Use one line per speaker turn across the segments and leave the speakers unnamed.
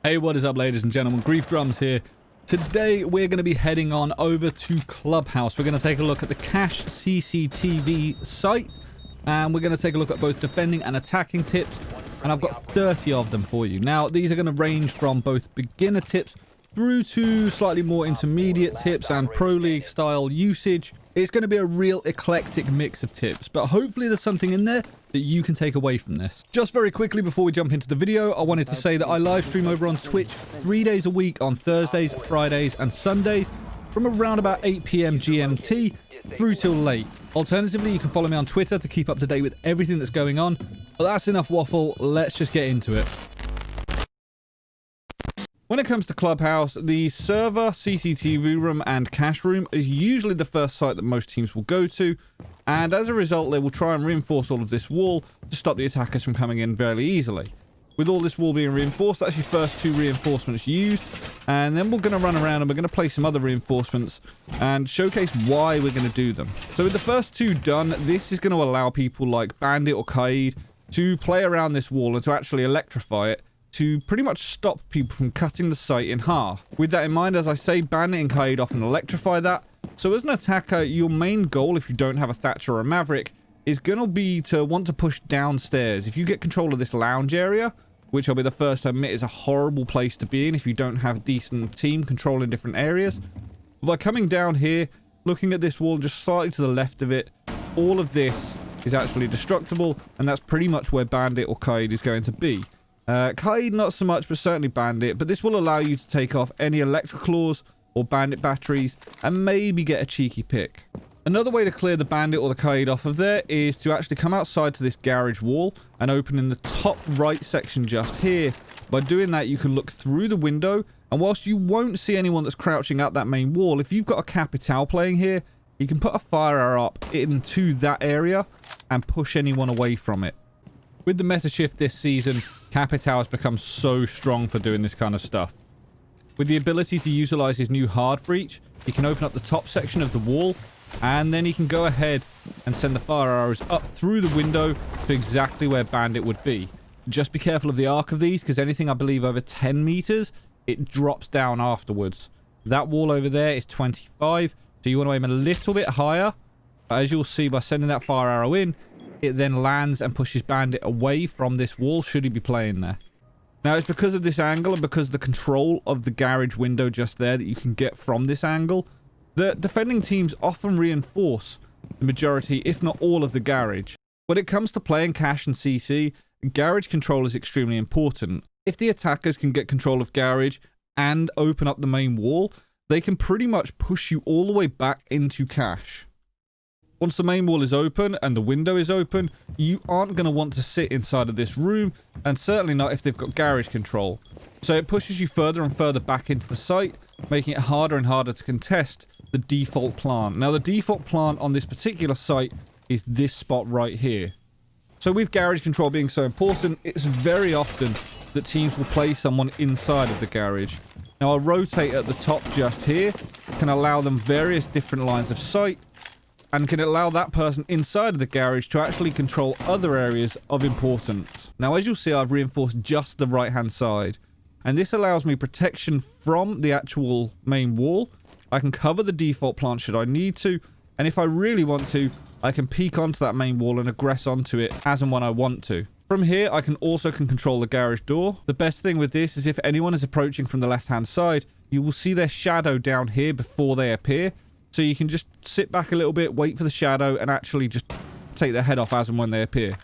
Hey, what is up, ladies and gentlemen? Griefdrums here. Today, we're going to be heading on over to Clubhouse. We're going to take a look at the cache CCTV site, and we're going to take a look at both defending and attacking tips, and I've got 30 of them for you. Now, these are going to range from both beginner tips through to slightly more intermediate tips and Pro League style usage. It's going to be a real eclectic mix of tips, but hopefully there's something in there that you can take away from this. Just very quickly before we jump into the video, I wanted to say that I live stream over on Twitch 3 days a week on Thursdays, Fridays and Sundays from around about 8 PM GMT through till late. Alternatively, you can follow me on Twitter to keep up to date with everything that's going on. But that's enough waffle, let's just get into it. When it comes to Clubhouse, the server, CCTV room and cache room is usually the first site that most teams will go to, and as a result they will try and reinforce all of this wall to stop the attackers from coming in fairly easily. With all this wall being reinforced, that's your first two reinforcements used, and then we're going to run around and we're going to place some other reinforcements and showcase why we're going to do them. So with the first two done, this is going to allow people like Bandit or Kaid to play around this wall and to actually electrify it, to pretty much stop people from cutting the site in half. With that in mind, as I say, Bandit and Kaid often electrify that. So as an attacker, your main goal, if you don't have a Thatcher or a Maverick, is going to be to want to push downstairs. If you get control of this lounge area, which I'll be the first to admit is a horrible place to be in if you don't have a decent team controlling different areas. But by coming down here, looking at this wall just slightly to the left of it, all of this is actually destructible, and that's pretty much where Bandit or Kaid is going to be. Kaid not so much, but certainly Bandit, but this will allow you to take off any Electroclaws or Bandit batteries and maybe get a cheeky pick. Another way to clear the Bandit or the Kaid off of there is to actually come outside to this garage wall and open in the top right section just here. By doing that, you can look through the window, and whilst you won't see anyone that's crouching at that main wall, if you've got a Capital playing here, you can put a fire arrow up into that area and push anyone away from it. With the meta shift this season, Capital has become so strong for doing this kind of stuff. With the ability to utilize his new hard breach, he can open up the top section of the wall, and then he can go ahead and send the fire arrows up through the window to exactly where Bandit would be. Just be careful of the arc of these, because anything I believe over 10 meters, it drops down afterwards. That wall over there is 25, so you want to aim a little bit higher. But as you'll see, by sending that fire arrow in, it then lands and pushes Bandit away from this wall should he be playing there. Now, it's because of this angle and because of the control of the garage window just there that you can get from this angle, the defending teams often reinforce the majority, if not all, of the garage. When it comes to playing cache and CC, garage control is extremely important. If the attackers can get control of garage and open up the main wall, they can pretty much push you all the way back into cache. Once the main wall is open and the window is open, you aren't going to want to sit inside of this room, and certainly not if they've got garage control. So it pushes you further and further back into the site, making it harder and harder to contest the default plant. Now, the default plant on this particular site is this spot right here. So with garage control being so important, it's very often that teams will play someone inside of the garage. Now, a rotate at the top just here can allow them various different lines of sight, and can allow that person inside of the garage to actually control other areas of importance. Now, as you'll see, I've reinforced just the right-hand side, and this allows me protection from the actual main wall. I can cover the default plant should I need to, and if I really want to, I can peek onto that main wall and aggress onto it as and when I want to. From here, I can also control the garage door. The best thing with this is if anyone is approaching from the left-hand side, you will see their shadow down here before they appear. So you can just sit back a little bit, wait for the shadow, and actually just take their head off as and when they appear.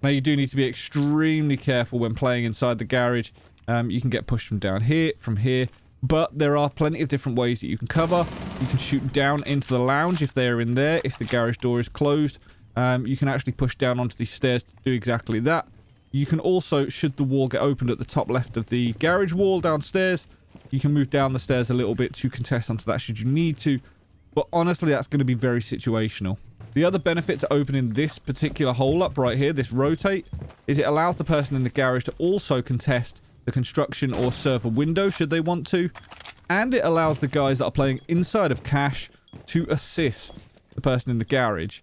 Now, you do need to be extremely careful when playing inside the garage. You can get pushed from down here, from here, but there are plenty of different ways that you can cover. You can shoot down into the lounge if they're in there, if the garage door is closed. You can actually push down onto these stairs to do exactly that. You can also, should the wall get opened at the top left of the garage wall downstairs, you can move down the stairs a little bit to contest onto that should you need to. But honestly, that's going to be very situational. The other benefit to opening this particular hole up right here, this rotate, is it allows the person in the garage to also contest the construction or server window should they want to. And it allows the guys that are playing inside of cache to assist the person in the garage.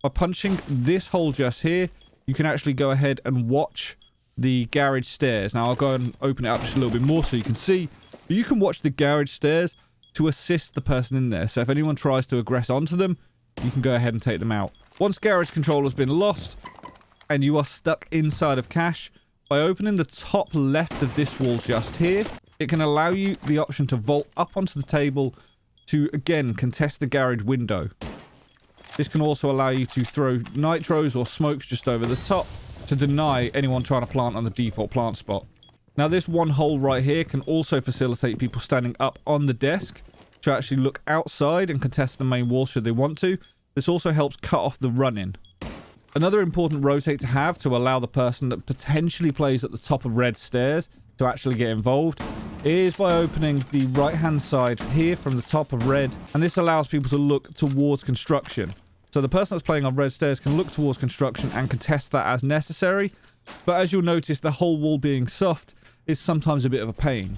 By punching this hole just here, you can actually go ahead and watch the garage stairs. Now I'll go and open it up just a little bit more so you can see. You can watch the garage stairs to assist the person in there. So if anyone tries to aggress onto them, you can go ahead and take them out. Once garage control has been lost and you are stuck inside of cache, by opening the top left of this wall just here, it can allow you the option to vault up onto the table to, again, contest the garage window. This can also allow you to throw nitros or smokes just over the top to deny anyone trying to plant on the default plant spot. Now, this one hole right here can also facilitate people standing up on the desk to actually look outside and contest the main wall should they want to. This also helps cut off the run-in. Another important rotate to have to allow the person that potentially plays at the top of red stairs to actually get involved is by opening the right-hand side here from the top of red, and this allows people to look towards construction. So the person that's playing on red stairs can look towards construction and contest that as necessary, but as you'll notice, the whole wall being soft is sometimes a bit of a pain.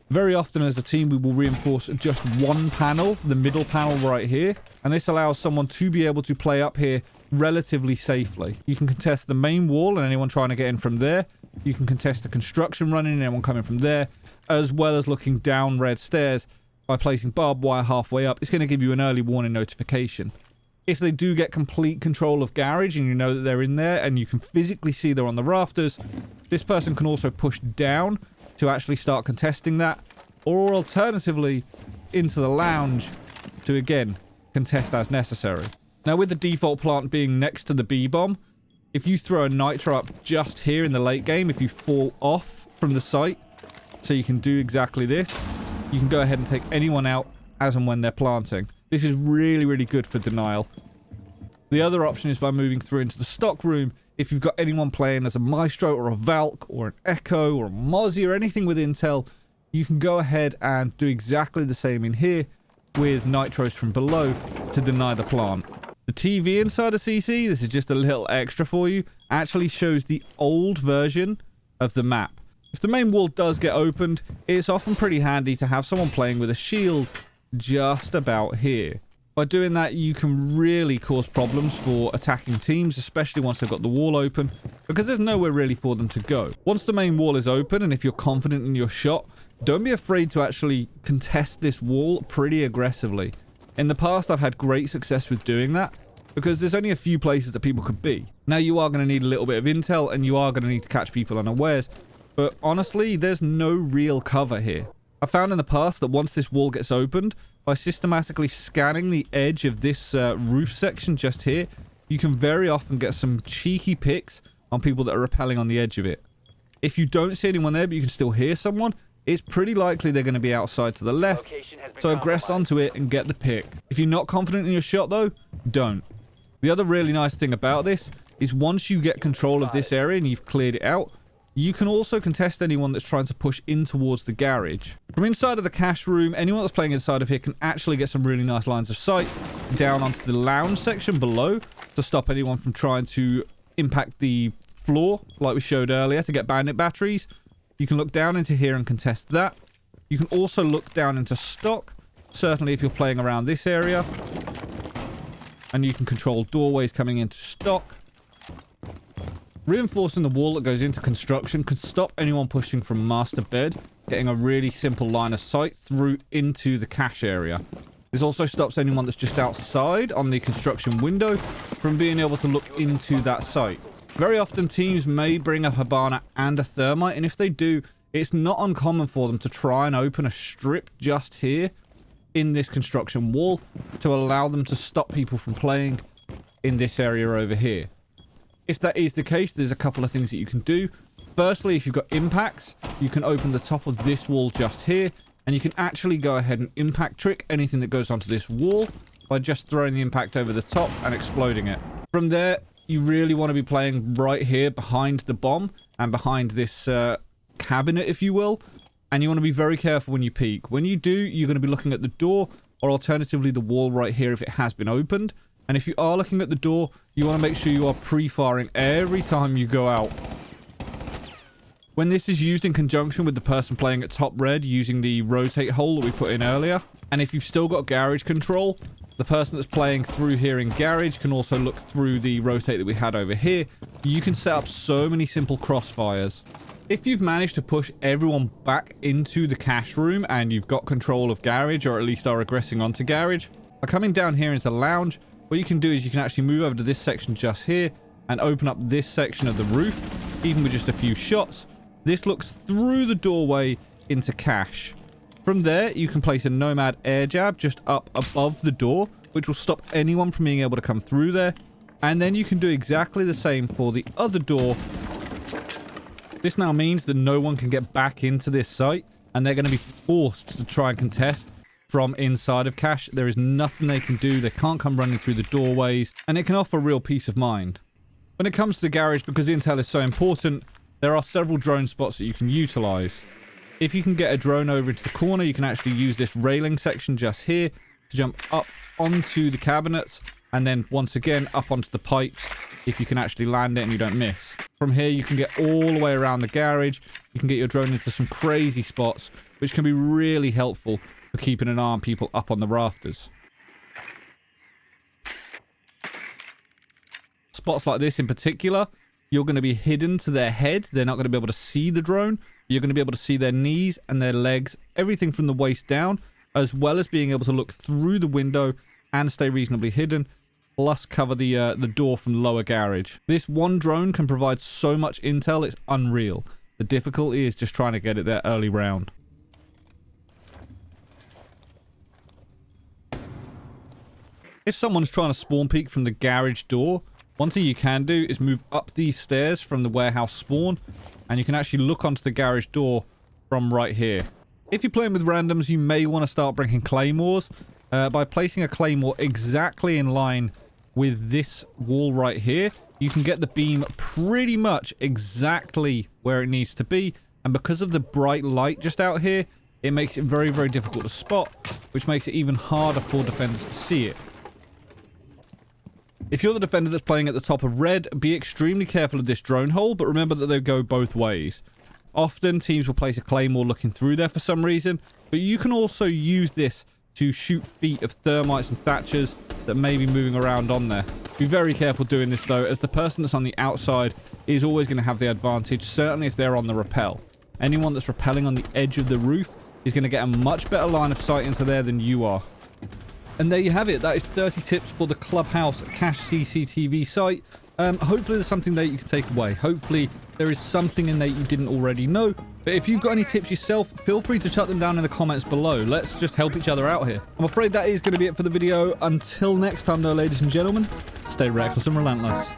Very often as a team, we will reinforce just one panel, the middle panel right here, and this allows someone to be able to play up here relatively safely. You can contest the main wall and anyone trying to get in from there. You can contest the construction running and anyone coming from there, as well as looking down red stairs by placing barbed wire halfway up. It's going to give you an early warning notification. If they do get complete control of garage and you know that they're in there and you can physically see they're on the rafters, this person can also push down to actually start contesting that, or alternatively into the lounge to, again, contest as necessary. Now, with the default plant being next to the B-bomb, if you throw a nitro up just here in the late game, if you fall off from the site, so you can do exactly this, you can go ahead and take anyone out as and when they're planting. This is really, really good for denial. The other option is by moving through into the stock room. If you've got anyone playing as a Maestro or a Valk or an Echo or a Mozzie or anything with Intel, you can go ahead and do exactly the same in here with nitros from below to deny the plant. The TV inside of CC, this is just a little extra for you, actually shows the old version of the map. If the main wall does get opened, it's often pretty handy to have someone playing with a shield just about here. By doing that, you can really cause problems for attacking teams, especially once they've got the wall open, because there's nowhere really for them to go. Once the main wall is open, and if you're confident in your shot, don't be afraid to actually contest this wall pretty aggressively. In the past, I've had great success with doing that, because there's only a few places that people could be. Now, you are going to need a little bit of intel, and you are going to need to catch people unawares, but honestly, there's no real cover here. I found in the past that once this wall gets opened, by systematically scanning the edge of this roof section just here, you can very often get some cheeky picks on people that are rappelling on the edge of it. If you don't see anyone there, but you can still hear someone, it's pretty likely they're going to be outside to the left, so aggress onto it and get the pick. If you're not confident in your shot though, don't. The other really nice thing about this is once you get control of this area and you've cleared it out, you can also contest anyone that's trying to push in towards the garage. From inside of the cache room, anyone that's playing inside of here can actually get some really nice lines of sight down onto the lounge section below to stop anyone from trying to impact the floor like we showed earlier to get bandit batteries. You can look down into here and contest that. You can also look down into stock, certainly if you're playing around this area. And you can control doorways coming into stock. Reinforcing the wall that goes into construction can stop anyone pushing from master bed, getting a really simple line of sight through into the cache area. This also stops anyone that's just outside on the construction window from being able to look into that site. Very often teams may bring a Habana and a thermite, and if they do, it's not uncommon for them to try and open a strip just here in this construction wall to allow them to stop people from playing in this area over here. If that is the case, there's a couple of things that you can do. Firstly, if you've got impacts, you can open the top of this wall just here, and you can actually go ahead and impact trick anything that goes onto this wall by just throwing the impact over the top and exploding it. From there, you really want to be playing right here behind the bomb and behind this cabinet, if you will, and you want to be very careful when you peek. When you do, you're going to be looking at the door or alternatively the wall right here if it has been opened. And if you are looking at the door, you want to make sure you are pre-firing every time you go out. When this is used in conjunction with the person playing at top red using the rotate hole that we put in earlier, and if you've still got garage control, The person that's playing through here in garage can also look through the rotate that we had over here. You can set up so many simple crossfires. If you've managed to push everyone back into the cash room and you've got control of garage, or at least are regressing onto garage, by coming down here into lounge, what you can do is you can actually move over to this section just here and open up this section of the roof, even with just a few shots. This looks through the doorway into cash. From there, you can place a Nomad air jab just up above the door, which will stop anyone from being able to come through there. And then you can do exactly the same for the other door. This now means that no one can get back into this site, and they're going to be forced to try and contest from inside of cash. There is nothing they can do. They can't come running through the doorways, and it can offer real peace of mind. When it comes to the garage, because intel is so important, there are several drone spots that you can utilize. If you can get a drone over into the corner, you can actually use this railing section just here to jump up onto the cabinets, and then once again up onto the pipes if you can actually land it and you don't miss. From here, you can get all the way around the garage. You can get your drone into some crazy spots, which can be really helpful for keeping an eye on people up on the rafters. Spots like this in particular, you're going to be hidden to their head. They're not going to be able to see the drone. You're going to be able to see their knees and their legs, everything from the waist down, as well as being able to look through the window and stay reasonably hidden, plus cover the door from lower garage. This one drone can provide so much intel, it's unreal. The difficulty is just trying to get it there early round. If someone's trying to spawn peek from the garage door, one thing you can do is move up these stairs from the warehouse spawn, and you can actually look onto the garage door from right here. If you're playing with randoms, you may want to start bringing claymores. By placing a claymore exactly in line with this wall right here, you can get the beam pretty much exactly where it needs to be. And because of the bright light just out here, it makes it very, very difficult to spot, which makes it even harder for defenders to see it. If you're the defender that's playing at the top of red, be extremely careful of this drone hole, but remember that they go both ways. Often, teams will place a claymore looking through there for some reason, but you can also use this to shoot feet of thermites and thatchers that may be moving around on there. Be very careful doing this, though, as the person that's on the outside is always going to have the advantage, certainly if they're on the rappel. Anyone that's rappelling on the edge of the roof is going to get a much better line of sight into there than you are. And there you have it. That is 30 tips for the Clubhouse Cache CCTV site. Hopefully there's something there you can take away. Hopefully there is something in there you didn't already know. But if you've got any tips yourself, feel free to chuck them down in the comments below. Let's just help each other out here. I'm afraid that is going to be it for the video. Until next time though, ladies and gentlemen, stay reckless and relentless.